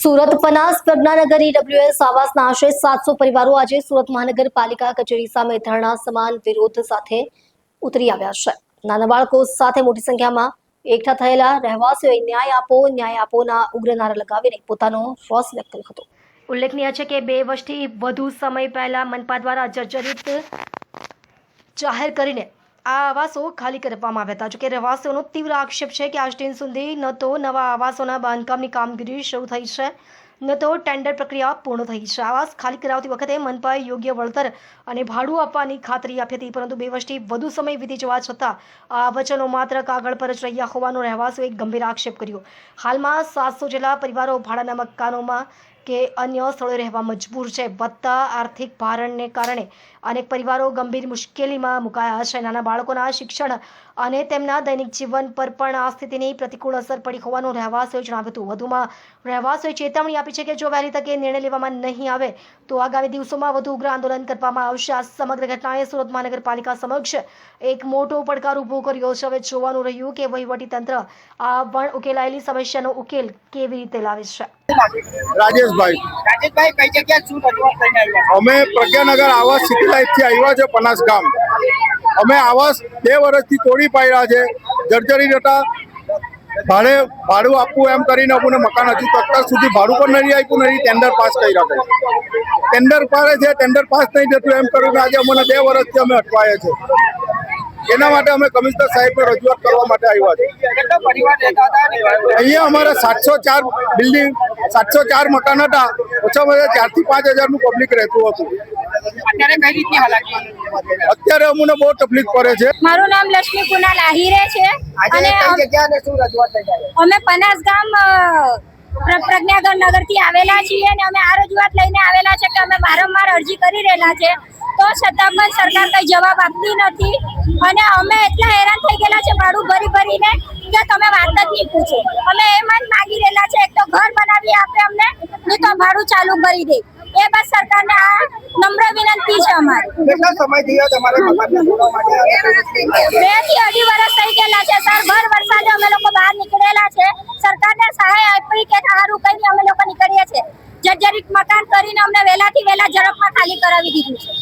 Surat પનાસ પ્રજ્ઞાનગર EWS આવાસના આશરે 700 પરિવારો આજે સુરત મહાનગરપાલિકા કચેરી સામે ધરણા સમાન વિરોધ સાથે ઉતરી આવ્યા છે। નાના બાળકો સાથે મોટી સંખ્યામાં એકઠા થયેલા રહેવાસીઓએ ન્યાય આપોના ઉગ્ર નારા લગાવીને પોતાનો રોષ વ્યક્ત કર્યો હતો। ઉલ્લેખનીય છે કે 2 વર્ષથી વધુ સમય પહેલા મનપા દ્વારા જર્જરિત જાહેર કરીને આ આવાસો ખાલી કરવામાં આવ્યા હતા। જોકે રહેવાસીઓનો તીવ્ર આક્ષેપ છે કે આજ દિન સુધી ન તો નવા આવાસોના બાંધકામની કામગીરી શરૂ થઈ છે, ન તો ટેન્ડર પ્રક્રિયા પૂર્ણ થઈ છે। આવાસ ખાલી કરાવતી વખતે મનપાએ યોગ્ય વળતર અને ભાડું આપવાની ખાતરી આપી હતી, પરંતુ 2 વર્ષથી વધુ સમય વીતી જવા છતાં આ વચનો માત્ર કાગળ પર જ રહ્યા હોવાનો રહેવાસીઓએ ગંભીર આક્ષેપ કર્યો। હાલમાં 700 જેટલા પરિવારો ભાડાના મકાનોમાં કે અન્ય સ્થળોએ રહેવા મજબૂર છે। વધતા આર્થિક ભારણને કારણે અનેક પરિવારો ગંભીર મુશ્કેલીમાં મુકાયા છે। નાના બાળકોના શિક્ષણ અને તેમના દૈનિક જીવન પર પણ આ સ્થિતિની પ્રતિકૂળ અસર પડી હોવાનું રહેવાસીઓએ જણાવ્યું હતું। વધુમાં રહેવાસીઓએ ચેતવણી આપી છે કે જો વહેલી તકે નિર્ણય લેવામાં નહીં આવે તો આગામી દિવસોમાં વધુ ઉગ્ર આંદોલન કરવામાં આવશે। આ સમગ્ર ઘટનાએ સુરત મહાનગરપાલિકા સમક્ષ એક મોટો પડકાર ઊભો કર્યો છે। હવે જોવાનું રહ્યું કે વહીવટીતંત્ર આ વણ ઉકેલાયેલી સમસ્યાનો ઉકેલ કેવી રીતે લાવે છે। રાજેશભાઈ કઈ જગ્યા શું રજૂઆત લઈને આવ્યા? અમે પ્રજ્ઞાનગર આવાસ સિટી લાઈફ થી આવ્યા છે પનાસ ગામ। અમે આવાસ 2 વર્ષથી તોડી પાડ્યા છે। જર્જરિત હતા, ભાડું આપવું એમ કરીને અમને મકાન હજુ અત્યાર સુધી ભાડું પણ નથી આપ્યું, નથી ટેન્ડર પાસ કર્યા છે। ટેન્ડર પાડે છે, ટેન્ડર પાસ નહીં થતું એમ કરીને આજે અમને 2 વર્ષથી અમે અટવાયા છે। એના માટે અમે કમિશનર સાહેબને રજૂઆત કરવા માટે આવ્યા છે। અહીંયા અમારા 704 બિલ્ડિંગ 704 મકાન હતા, ઓછામાં ઓછા 4 થી 5 હજારનું પબ્લિક રહેતું હતું। અત્યારે કઈ રીતની હાલાકી? અત્યારે અમને બહુ તકલીફ પડે છે। મારું નામ લક્ષ્મી કુનાલ આહિરે છે અને અમે પનાસ ગામ પ્રજ્ઞાનગર નગર થી આવેલા છીએ અને અમે આ રજૂઆત લઈને આવેલા છે કે અમે વારંવાર અરજી કરી રહેલા છે, તો છતાં પણ સરકાર કઈ જવાબ આપતી નથી અને અમે એટલા હેરાન થઈ ગયેલા છે ભાડું ભરીને કે તમે વાત જ નહીં પૂછો। અમે એમ જ માંગી રહેલા છે, એક તો ઘર બનાવી આપે અમને, નહીં તો ભાડું ચાલુ કરી દે। એ બસ સરકારને આ નમ્ર વિનંતી છે અમારી। કેટલા સમય થયો તમારે મકાનને જોડવા માટે? 2 થી 2.5 વર્ષ થઈ ગયેલા છે સર। ભર વરસાદે અમે લોકો બહાર નીકળેલા છે, સરકારને સહાય આપી કે સારું કઈ અમે લોકો નીકળીએ છીએ। જર્જરિત મકાન કરીને અમને વહેલાથી વહેલા ઝડપમાં ખાલી કરાવી દીધું છે।